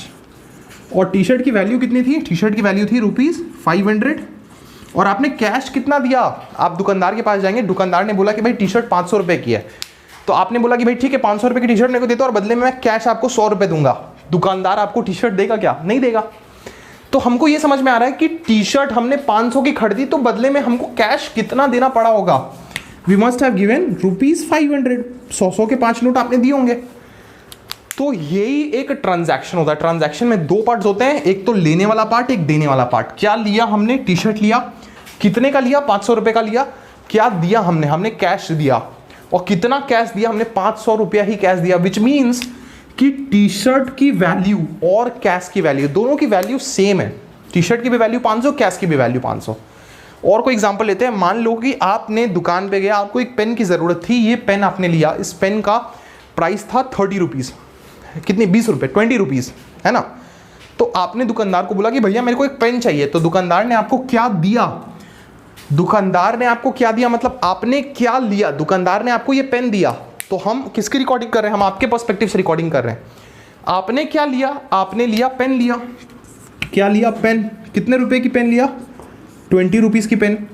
और टी शर्ट की वैल्यू कितनी थी? टी शर्ट की वैल्यू थी ₹500। और आपने कैश कितना दिया? आप दुकानदार के पास जाएंगे, दुकानदार ने बोला कि भाई टी शर्ट 500 रुपए की है, तो आपने बोला कि भाई ठीक है 500 रुपए की टी शर्ट मेरे को देते और बदले में मैं कैश आपको 100 रुपए दूंगा। दुकानदार आपको टी शर्ट देगा क्या? नहीं देगा। तो हमको ये समझ में आ रहा है कि टी शर्ट हमने 500 की खरीदी, तो बदले में हमको कैश कितना देना पड़ा होगा? We must have given ₹500। 100 के 5 नोट आपने दिए होंगे। तो यही एक ट्रांजैक्शन होता है। ट्रांजैक्शन में दो पार्ट्स होते हैं, एक तो लेने वाला पार्ट, एक देने वाला पार्ट। क्या लिया हमने? टी शर्ट लिया। कितने का लिया? 500 रुपए का लिया। क्या दिया हमने कैश दिया। और कितना कैश दिया हमने? 500 रुपया ही कैश दिया। विच मीन्स कि टी शर्ट की वैल्यू और कैश की वैल्यू, दोनों की वैल्यू सेम है। टी शर्ट की भी वैल्यू 500, कैश की भी वैल्यू 500। और कोई एग्जांपल लेते हैं। मान लो कि आपने दुकान पे गया, आपको एक पेन की जरूरत थी, ये पेन आपने लिया। इस पेन का प्राइस था 30 रुपीज़, कितने? 20 रुपये, 20 रुपीज़, है ना। तो आपने दुकानदार को बोला कि भैया मेरे को एक पेन चाहिए। तो दुकानदार ने आपको क्या दिया? दुकानदार ने आपको क्या दिया मतलब आपने क्या लिया? दुकानदार ने आपको ये पेन दिया। तो हम किसकी रिकॉर्डिंग कर रहे हैं? हम आपके पर्सपेक्टिव से रिकॉर्डिंग कर रहे हैं। आपने क्या लिया? आपने लिया पेन लिया। क्या लिया? पेन। कितने रुपए की पेन लिया? 20 रुपीज़ की पेन।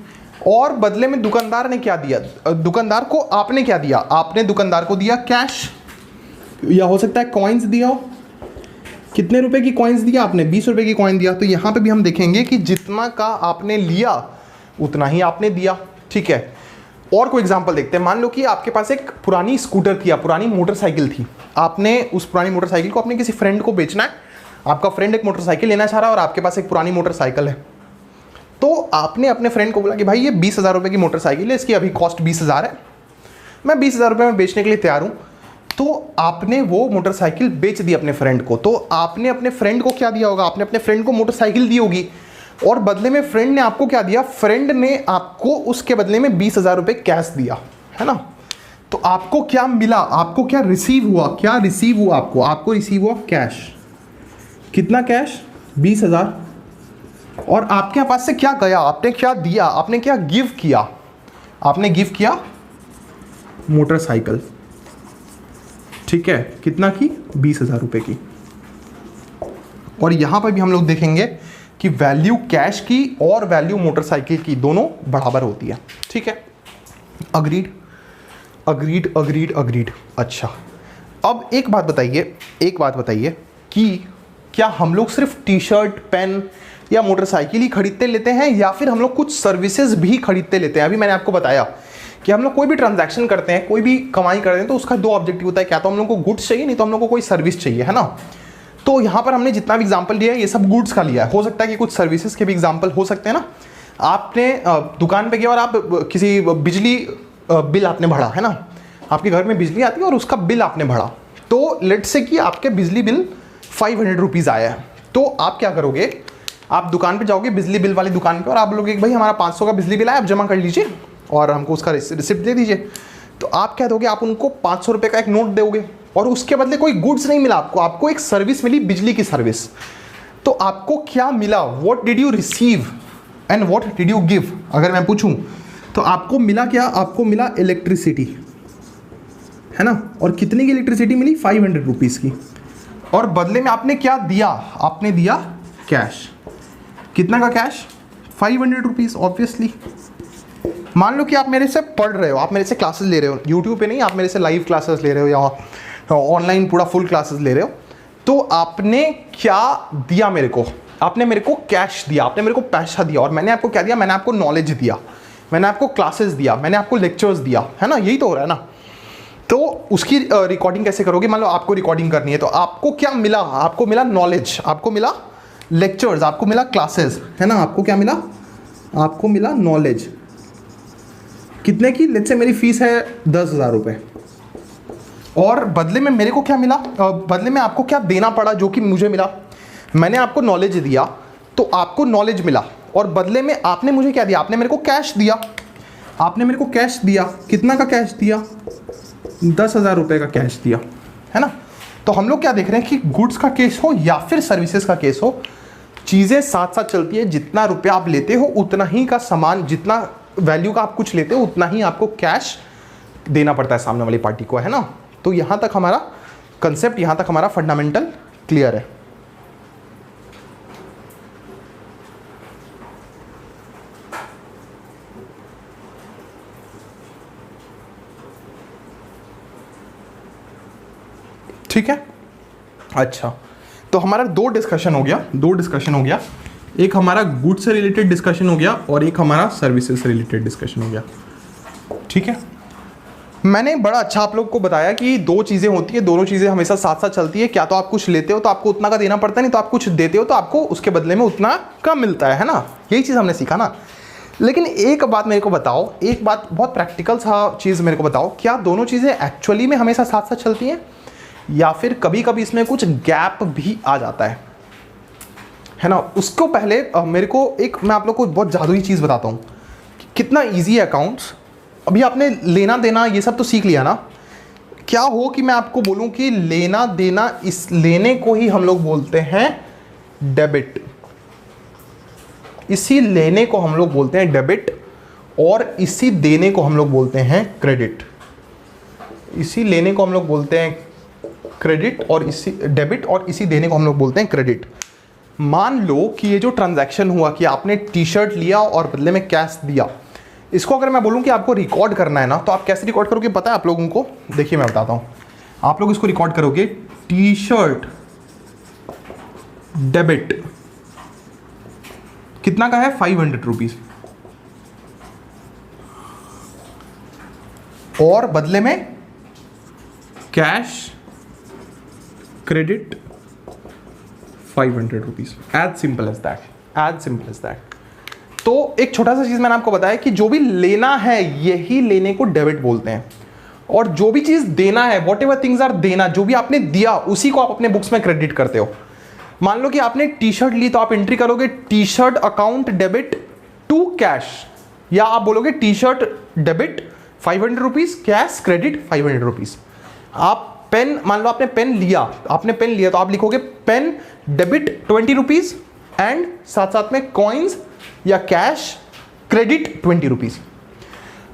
और बदले में दुकानदार ने क्या दिया? दुकानदार को आपने क्या दिया? आपने दुकानदार को दिया कैश, या हो सकता है कॉइन्स दिया। कितने रुपए की कॉइन्स दिया आपने? 20 रुपए की कॉइन दिया। तो यहाँ पे भी हम देखेंगे कि जितना का आपने लिया उतना ही आपने दिया, ठीक है। और कोई एग्जांपल देखते हैं। मान लो कि आपके पास एक पुरानी स्कूटर थी या पुरानी मोटरसाइकिल थी। आपने उस पुरानी मोटरसाइकिल को अपने किसी फ्रेंड को बेचना है। आपका फ्रेंड एक मोटरसाइकिल लेना चाह रहा है और आपके पास एक पुरानी मोटरसाइकिल है। तो आपने अपने फ्रेंड को बोला कि भाई ये 20,000 रुपये की मोटरसाइकिल है, इसकी अभी कॉस्ट 20,000 है, मैं 20,000 रुपये में बेचने के लिए तैयार हूँ। तो आपने वो मोटरसाइकिल बेच दी अपने फ्रेंड को, तो आपने अपने फ्रेंड को क्या दिया होगा? आपने अपने फ्रेंड को मोटरसाइकिल दी होगी, और बदले में फ्रेंड ने आपको क्या दिया? फ्रेंड ने आपको उसके बदले में 20,000 रुपये कैश दिया, है ना। तो आपको क्या मिला? आपको क्या रिसीव हुआ? क्या रिसीव हुआ आपको? आपको रिसीव हुआ कैश। कितना कैश? 20,000। और आपके पास से क्या गया? आपने क्या दिया? आपने क्या गिव किया? आपने गिव किया मोटरसाइकिल, ठीक है। कितना की? 20,000 रुपये की। और यहां पर भी हम लोग देखेंगे कि वैल्यू कैश की और वैल्यू मोटरसाइकिल की दोनों बराबर होती है, ठीक है। Agreed agreed agreed agreed. अच्छा, अब एक बात बताइए कि क्या हम लोग सिर्फ टी शर्ट, पेन या मोटरसाइकिल ही खरीदते लेते हैं, या फिर हम लोग कुछ सर्विसेज भी खरीदते लेते हैं? अभी मैंने आपको बताया कि हम लोग कोई भी ट्रांजैक्शन करते हैं, कोई भी कमाई करते हैं, तो उसका दो ऑब्जेक्टिव होता है, क्या तो हम लोग को गुड्स चाहिए, नहीं तो हम लोग को कोई सर्विस चाहिए, है ना। तो यहाँ पर हमने जितना भी एग्जाम्पल लिया है ये सब गुड्स का लिया है, हो सकता है कि कुछ सर्विसेज के भी एग्जाम्पल हो सकते हैं ना। आपने दुकान पे गया और आप किसी बिजली बिल आपने भरा, है ना, आपके घर में बिजली आती है और उसका बिल आपने भरा, तो लेट्स से कि आपके बिजली बिल 500 रुपीज़ आया है। तो आप क्या करोगे? आप दुकान पे जाओगे, बिजली बिल वाली दुकान पे, और आप बोलोगे भाई हमारा 500 का बिजली बिल आया, आप जमा कर लीजिए और हमको उसका रिसिप्ट दे दीजिए। तो आप क्या दोगे? आप उनको 500 रुपये का एक नोट दोगे, और उसके बदले कोई गुड्स नहीं मिला आपको एक सर्विस मिली, बिजली की सर्विस। तो आपको क्या मिला? What did you receive and what did you give? अगर मैं पूछूं तो आपको मिला क्या? आपको मिला इलेक्ट्रिसिटी, है ना। और कितने की इलेक्ट्रिसिटी मिली? 500 रुपीज़ की। और बदले में आपने क्या दिया? आपने दिया कैश। कितना का कैश? 500 रुपीज़। ऑब्वियसली मान लो कि आप मेरे से पढ़ रहे हो, आप मेरे से क्लासेस ले रहे हो, यूट्यूब पे नहीं, आप मेरे से लाइव क्लासेस ले रहे हो या ऑनलाइन पूरा फुल क्लासेस ले रहे हो, तो आपने क्या दिया मेरे को? आपने मेरे को कैश दिया, आपने मेरे को पैसा दिया। और मैंने आपको क्या दिया? मैंने आपको नॉलेज दिया, मैंने आपको क्लासेस दिया, मैंने आपको लेक्चर्स दिया, है ना। यही तो हो रहा है ना। तो उसकी रिकॉर्डिंग कैसे करोगे? मान लो आपको रिकॉर्डिंग करनी है, तो आपको क्या मिला? आपको मिला नॉलेज, आपको मिला लेक्चर्स, आपको मिला क्लासेस, है ना। आपको क्या मिला? आपको मिला नॉलेज। कितने की? लेट्स से मेरी फीस है 10,000 रुपये, और बदले में मेरे को क्या मिला? बदले में आपको क्या देना पड़ा जो कि मुझे मिला? मैंने आपको नॉलेज दिया, तो आपको नॉलेज मिला, और बदले में आपने मुझे क्या दिया? आपने मेरे को कैश दिया। आपने मेरे को कैश दिया। कितना का कैश दिया? 10,000 रुपये का कैश दिया, है ना। तो हम लोग क्या देख रहे हैं कि गुड्स का केस हो या फिर सर्विसेज का केस हो, चीज़ें साथ साथ चलती है। जितना रुपया आप लेते हो उतना ही का सामान, जितना वैल्यू का आप कुछ लेते हो उतना ही आपको कैश देना पड़ता है सामने वाली पार्टी को, है ना। तो यहां तक हमारा कंसेप्ट, यहां तक हमारा फंडामेंटल क्लियर है। ठीक है। अच्छा, तो हमारा दो डिस्कशन हो गया। एक हमारा गुड्स से रिलेटेड डिस्कशन हो गया और एक हमारा सर्विसेज से रिलेटेड डिस्कशन हो गया, ठीक है। मैंने बड़ा अच्छा आप लोग को बताया कि दो चीज़ें होती है, दोनों चीज़ें हमेशा साथ साथ चलती है। क्या तो आप कुछ लेते हो तो आपको उतना का देना पड़ता है, नहीं तो आप कुछ देते हो तो आपको उसके बदले में उतना कम मिलता है ना। यही चीज़ हमने सीखा ना। लेकिन एक बात मेरे को बताओ, एक बात बहुत प्रैक्टिकल सा चीज़ मेरे को बताओ, क्या दोनों चीज़ें एक्चुअली में हमेशा साथ साथ चलती हैं, या फिर कभी कभी इसमें कुछ गैप भी आ जाता है ना। उसको पहले मेरे को मैं आप लोग को बहुत जादुई चीज़ बताता हूँ। कितना इजी है अकाउंट्स। अभी आपने लेना देना ये सब तो सीख लिया ना। क्या हो कि मैं आपको बोलूँ कि लेना देना, इस लेने को ही हम लोग बोलते हैं डेबिट। इसी लेने को हम लोग बोलते हैं डेबिट, और इसी देने को हम लोग बोलते हैं क्रेडिट। इसी लेने को हम लोग बोलते हैं क्रेडिट, और इसी डेबिट, और इसी देने को हम लोग बोलते हैं क्रेडिट। मान लो कि ये जो ट्रांजैक्शन हुआ कि आपने टी शर्ट लिया और बदले में कैश दिया, इसको अगर मैं बोलूं कि आपको रिकॉर्ड करना है ना, तो आप कैसे रिकॉर्ड करोगे पता है आप लोगों को? देखिए मैं बताता हूं। आप लोग इसको रिकॉर्ड करोगे, टी शर्ट डेबिट, कितना का है? 500 रुपीज, और बदले में cash credit 500 rupees. As simple as that, as simple as that. तो एक छोटा सा चीज मैंने आपको बताया कि जो भी लेना है यही लेने को डेबिट बोलते हैं, और जो भी चीज देना है, वॉट एवर थिंग्स आर देना, जो भी आपने दिया उसी को आप अपने बुक्स में क्रेडिट करते हो। मान लो कि आपने टी शर्ट ली तो आप एंट्री करोगे T shirt account debit to cash, या आप बोलोगे T shirt debit 500 rupees, cash credit 500 rupees. आप पेन, मान लो आपने पेन लिया, तो आप लिखोगे पेन डेबिट 20 रुपीज एंड साथ साथ में कॉइन्स या कैश क्रेडिट 20 रुपीज।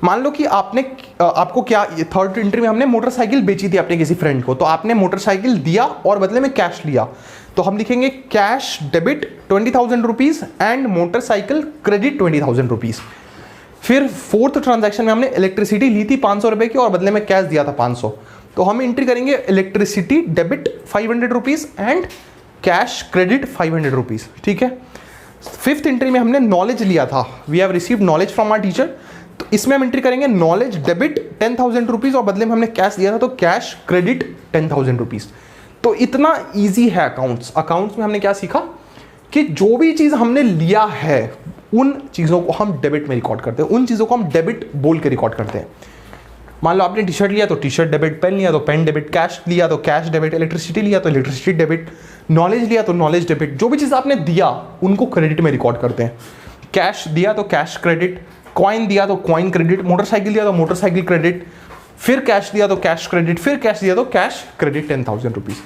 मान लो कि आपको क्या, थर्ड एंट्री में हमने मोटरसाइकिल बेची थी अपने किसी फ्रेंड को, तो आपने मोटरसाइकिल दिया और बदले में कैश लिया, तो हम लिखेंगे cash debit 20,000 rupees and motorcycle credit 20,000 rupees. फिर फोर्थ ट्रांजैक्शन में हमने इलेक्ट्रिसिटी ली थी 500 रुपए की और बदले में कैश दिया था 500, तो हम एंट्री करेंगे electricity debit 500 rupees and cash credit 500 rupees. ठीक है। फिफ्थ एंट्री में हमने नॉलेज लिया था, we have received knowledge from our teacher, तो इसमें हम एंट्री करेंगे नॉलेज डेबिट 10,000 रुपीज और बदले में हमने कैश दिया था, तो कैश क्रेडिट 10,000 रुपीज। तो इतना इजी है अकाउंट्स में हमने क्या सीखा कि जो भी चीज हमने लिया है उन चीजों को हम डेबिट में रिकॉर्ड करते हैं, उन चीजों को हम डेबिट बोल के रिकॉर्ड करते हैं। मान लो आपने टी शर्ट लिया तो टी शर्ट डेबिट, पेन लिया तो पेन डेबिट, कैश लिया तो कैश डेबिट, इलेक्ट्रिसिटी लिया तो इलेक्ट्रिसिटी डेबिट, नॉलेज लिया तो नॉलेज डेबिट। जो भी चीज आपने दिया उनको क्रेडिट में रिकॉर्ड करते हैं। कैश दिया तो कैश क्रेडिट, कॉइन दिया तो कॉइन क्रेडिट, मोटरसाइकिल दिया तो मोटरसाइकिल क्रेडिट, फिर कैश दिया तो कैश क्रेडिट, फिर कैश दिया तो कैश क्रेडिट 10,000 रुपीज।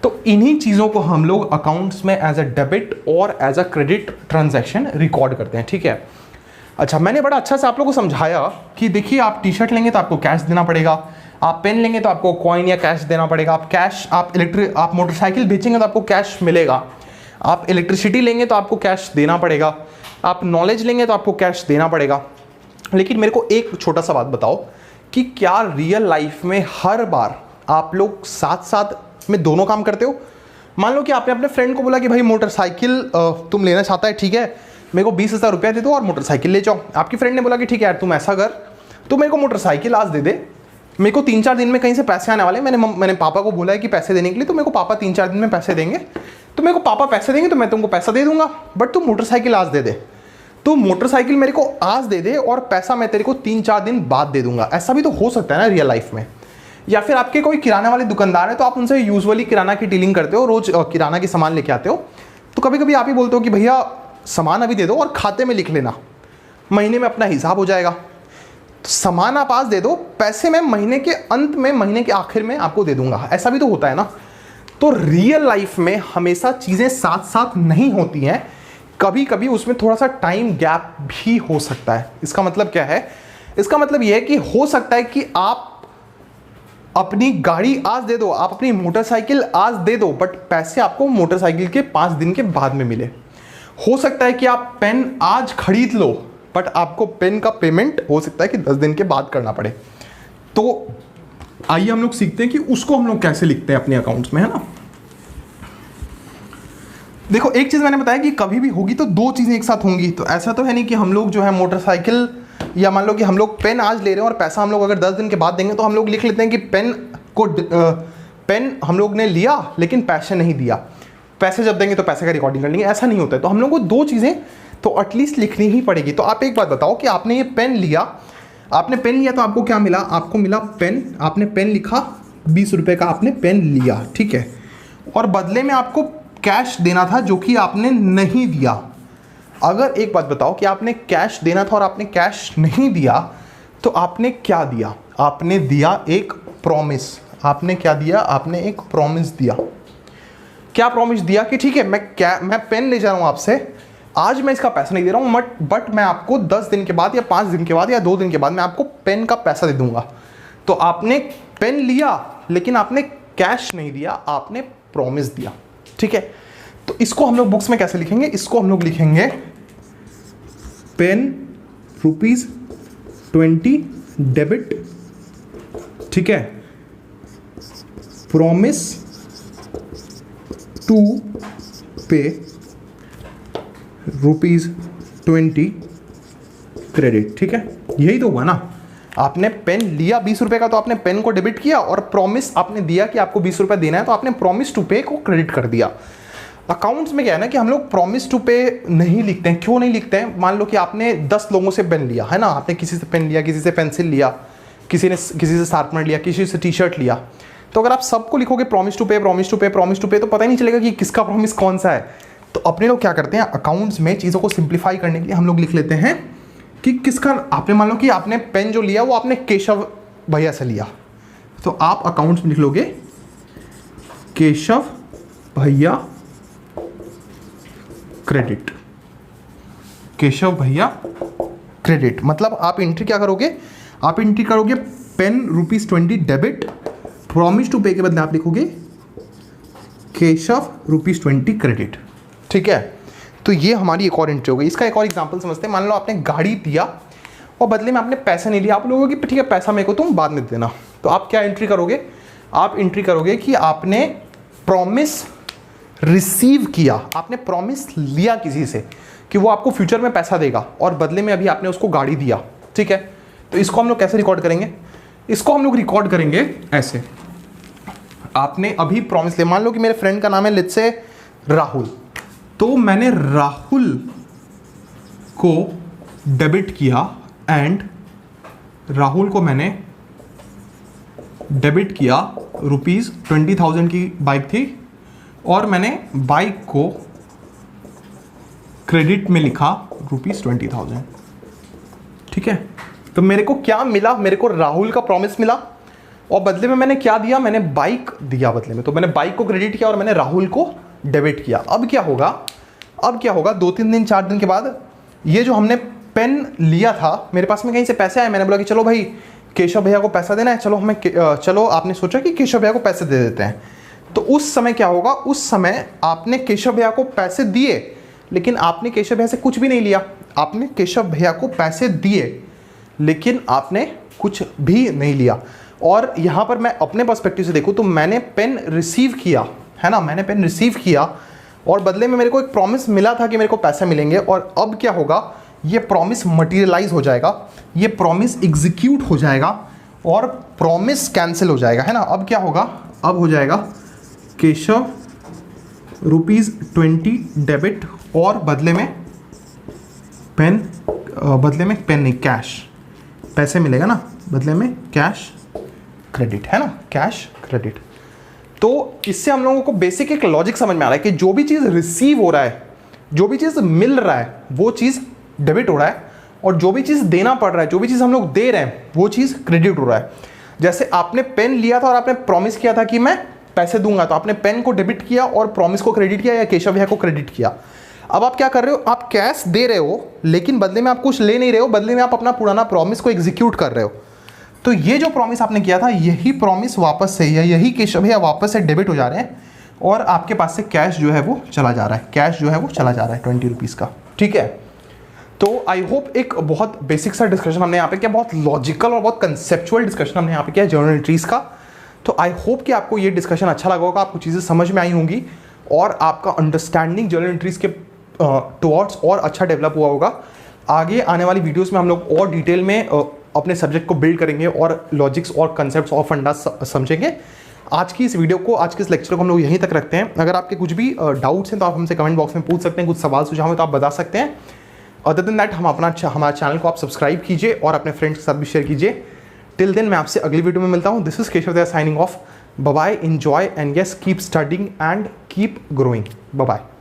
तो इन्हीं चीजों को हम लोग अकाउंट्स में एज अ डेबिट और as a credit transaction record करते हैं। ठीक है। अच्छा, मैंने बड़ा अच्छा से आप लोगों को समझाया कि देखिए आप टी शर्ट लेंगे तो आपको कैश देना पड़ेगा, आप पेन लेंगे तो आपको कॉइन या कैश देना पड़ेगा, आप मोटरसाइकिल बेचेंगे तो आपको कैश मिलेगा, आप इलेक्ट्रिसिटी लेंगे तो आपको कैश देना पड़ेगा, आप नॉलेज लेंगे तो आपको कैश देना पड़ेगा। लेकिन मेरे को एक छोटा सा बात बताओ कि क्या रियल लाइफ में हर बार आप लोग साथ साथ में दोनों काम करते हो? मान लो कि आपने अपने फ्रेंड को बोला कि भाई मोटरसाइकिल तुम लेना चाहता है, ठीक है, मेरे को 20,000 रुपया दे दो और मोटरसाइकिल ले जाओ। आपकी फ्रेंड ने बोला कि ठीक है यार तुम ऐसा कर, तो मेरे को मोटरसाइकिल आज दे दे, मेरे को 3-4 दिन में कहीं से पैसे आने वाले, मैंने पापा को बोला है कि पैसे देने के लिए, तो मेरे को पापा 3-4 दिन में पैसे देंगे, तो मेरे को पापा पैसे देंगे तो मैं तुमको पैसा दे दूंगा, बट तू मोटरसाइकिल आज दे दे। तो मोटरसाइकिल मेरे को आज दे दे और पैसा मैं तेरे को 3-4 दिन बाद दे दूंगा। ऐसा भी तो हो सकता है ना रियल लाइफ में। या फिर आपके कोई किराना वाले दुकानदार है तो आप उनसे यूजुअली किराना की डीलिंग करते हो, रोज किराना की सामान लेके आते हो, तो कभी कभी आप ही बोलते हो कि भैया सामान अभी दे दो और खाते में लिख लेना, महीने में अपना हिसाब हो जाएगा। तो सामान आप आज दे दो, पैसे मैं महीने के अंत में, महीने के आखिर में आपको दे दूंगा। ऐसा भी तो होता है ना। तो रियल लाइफ में हमेशा चीजें साथ साथ नहीं होती हैं, कभी कभी उसमें थोड़ा सा टाइम गैप भी हो सकता है। इसका मतलब क्या है? इसका मतलब यह है कि हो सकता है कि आप अपनी गाड़ी आज दे दो, आप अपनी मोटरसाइकिल आज दे दो, बट पैसे आपको मोटरसाइकिल के 5 दिन के बाद में मिले। हो सकता है कि आप पेन आज खरीद लो, बट आपको पेन का पेमेंट हो सकता है कि 10 दिन के बाद करना पड़े। तो आइए हम लोग सीखते हैं कि उसको हम लोग कैसे लिखते हैं अपने अकाउंट्स में, है ना। देखो, एक चीज मैंने बताया कि कभी भी होगी तो दो चीजें एक साथ होंगी। तो ऐसा तो है नहीं कि हम लोग जो है मोटरसाइकिल, या मान लो कि हम लोग पेन आज ले रहे हैं और पैसा हम लोग अगर 10 दिन के बाद देंगे, तो हम लोग लिख लेते हैं कि पेन हम लोग ने लिया लेकिन पैसे नहीं दिया, पैसे जब देंगे तो पैसे का रिकॉर्डिंग कर लेंगे। ऐसा नहीं होता है। तो हम लोग को दो चीज़ें तो एटलीस्ट लिखनी ही पड़ेगी। तो आप एक बात बताओ कि आपने ये पेन लिया, तो आपको क्या मिला? आपको मिला पेन। आपने पेन लिखा, 20 रुपये का आपने पेन लिया, ठीक है, और बदले में आपको कैश देना था जो कि आपने नहीं दिया। अगर एक बात बताओ कि आपने कैश देना था और आपने कैश नहीं दिया, तो आपने क्या दिया? आपने दिया एक प्रॉमिस। आपने क्या दिया? आपने एक प्रॉमिस दिया। क्या प्रॉमिस दिया? कि ठीक है, मैं पेन ले जा रहा हूं आपसे, आज मैं इसका पैसा नहीं दे रहा हूं, बट मैं आपको 10 दिन के बाद या 5 दिन के बाद या 2 दिन के बाद मैं आपको पेन का पैसा दे दूंगा। तो आपने पेन लिया लेकिन आपने कैश नहीं दिया, आपने प्रॉमिस दिया, ठीक है। तो इसको हम लोग बुक्स में कैसे लिखेंगे? इसको हम लोग लिखेंगे पेन ₹20 डेबिट, ठीक है, प्रॉमिस टू पे ₹20 क्रेडिट, ठीक है। यही तो हुआ ना। आपने पेन लिया 20 रुपए का, तो आपने पेन को डेबिट किया, और प्रॉमिस आपने दिया कि आपको 20 रुपए देना है, तो आपने प्रॉमिस टू पे को क्रेडिट कर दिया। अकाउंट्स में क्या है ना कि हम लोग प्रॉमिस टू पे नहीं लिखते हैं। क्यों नहीं लिखते हैं? मान लो कि आपने 10 लोगों से पेन लिया, है ना, आपने किसी से पेन लिया, किसी से पेंसिल लिया, किसी से शार्पनर लिया, किसी से टी शर्ट लिया, तो अगर आप सबको लिखोगे प्रॉमिस टू पे प्रॉमिस टू पे प्रॉमिस टू पे, तो पता ही नहीं चलेगा कि किसका प्रॉमिस कौन सा है। तो अपने लोग क्या करते हैं, अकाउंट्स में चीज़ों को सिंप्लीफाई करने के लिए हम लोग लिख लेते हैं कि किसका, आपने मान लो कि आपने पेन जो लिया वो आपने केशव भैया से लिया, तो आप अकाउंट्स में लिख लोगे केशव भैया क्रेडिट, केशव भैया क्रेडिट। मतलब आप एंट्री क्या करोगे, आप एंट्री करोगे पेन ₹20 डेबिट, प्रॉमिस टू पे के बदले आप लिखोगे केशव ₹20 क्रेडिट। ठीक है, तो ये हमारी एक और एंट्री हो गई। इसका एक और एग्जांपल समझते हैं। मान लो आपने गाड़ी दिया और बदले में आपने पैसे नहीं लिया, आप लोगों की ठीक है पैसा मेरे को तुम बाद में देना, तो आप क्या एंट्री करोगे, आप एंट्री करोगे कि आपने प्रॉमिस रिसीव किया, आपने प्रॉमिस लिया किसी से कि वो आपको फ्यूचर में पैसा देगा और बदले में अभी आपने उसको गाड़ी दिया। ठीक है, तो इसको हम लोग कैसे रिकॉर्ड करेंगे, इसको हम लोग रिकॉर्ड करेंगे ऐसे। आपने अभी प्रॉमिस लिया, मान लो कि मेरे फ्रेंड का नाम है लेट्स से राहुल, तो मैंने राहुल को डेबिट किया एंड राहुल को मैंने डेबिट किया ₹20,000 की बाइक थी और मैंने बाइक को क्रेडिट में लिखा ₹20,000। ठीक है, तो मेरे को क्या मिला, मेरे को राहुल का प्रॉमिस मिला और बदले में मैंने क्या दिया, मैंने बाइक दिया बदले में। तो मैंने बाइक को क्रेडिट किया और मैंने राहुल को डेबिट किया। अब क्या होगा, अब क्या होगा, 2-3 दिन 4 दिन के बाद ये जो हमने पेन लिया था, मेरे पास में कहीं से पैसे आए, मैंने बोला कि चलो भाई केशव भैया को पैसा देना है, चलो आपने सोचा कि केशव भैया को पैसे दे देते हैं। तो उस समय क्या होगा, उस समय आपने केशव भैया को पैसे दिए, लेकिन आपने केशव भैया से कुछ भी नहीं लिया। आपने केशव भैया को पैसे दिए लेकिन आपने कुछ भी नहीं लिया। और यहाँ पर मैं अपने पर्सपेक्टिव से देखूँ तो मैंने पेन रिसीव किया है ना, मैंने पेन रिसीव किया और बदले में मेरे को एक प्रॉमिस मिला था कि मेरे को पैसे मिलेंगे। और अब क्या होगा, ये प्रॉमिस मटीरियलाइज हो जाएगा, ये प्रॉमिस एग्जीक्यूट हो जाएगा और प्रॉमिस कैंसिल हो जाएगा, है ना। अब क्या होगा, अब हो जाएगा केशव ₹20 डेबिट और बदले में पेन नहीं कैश, पैसे मिलेगा ना, बदले में कैश क्रेडिट, है ना, कैश क्रेडिट। तो इससे हम लोगों को बेसिक एक लॉजिक समझ में आ रहा है कि जो भी चीज़ रिसीव हो रहा है, जो भी चीज़ मिल रहा है वो चीज़ डेबिट हो रहा है और जो भी चीज़ देना पड़ रहा है, जो भी चीज़ हम लोग दे रहे हैं वो चीज़ क्रेडिट हो रहा है। जैसे आपने पेन लिया था और आपने प्रॉमिस किया था कि मैं पैसे दूंगा, तो आपने पेन को डेबिट किया और प्रॉमिस को क्रेडिट किया या केशव भैया को क्रेडिट किया। अब आप क्या कर रहे हो, आप कैश दे रहे हो लेकिन बदले में आप कुछ ले नहीं रहे हो, बदले में आप अपना पुराना प्रॉमिस को एग्जीक्यूट कर रहे हो। तो ये जो प्रॉमिस आपने किया था, यही प्रॉमिस वापस से या यही केशव भैया वापस से डेबिट हो जा रहे हैं और आपके पास से कैश जो है वो चला जा रहा है, कैश जो है वो चला जा रहा है ₹20 का। ठीक है, तो आई होप एक बहुत बेसिक सा डिस्कशन हमने यहाँ पे किया, बहुत लॉजिकल और बहुत कंसेप्चुअल डिस्कशन हमने यहाँ पे किया जर्नल एंट्रीज का। तो आई होप कि आपको ये डिस्कशन अच्छा लगा होगा, आपको चीज़ें समझ में आई होंगी और आपका अंडरस्टैंडिंग जर्नल एंट्रीज के टुवर्ड्स और अच्छा डेवलप हुआ होगा। आगे आने वाली वीडियोस में हम लोग और डिटेल में अपने सब्जेक्ट को बिल्ड करेंगे और लॉजिक्स और कंसेप्ट्स और फंडास समझेंगे। आज की इस वीडियो को, आज के इस लेक्चर को हम लोग यहीं तक रखते हैं। अगर आपके कुछ भी डाउट्स हैं तो आप हमसे कमेंट बॉक्स में पूछ सकते हैं, कुछ सवाल सुझाव हैं तो आप बता सकते हैं। अदर देन दैट हमारे चैनल को आप सब्सक्राइब कीजिए और अपने फ्रेंड्स के साथ भी शेयर कीजिए। टिल देन मैं आपसे अगली वीडियो में मिलता हूँ। This is Keshav Devra signing off. Bye bye, enjoy and yes keep studying and keep growing. Bye bye.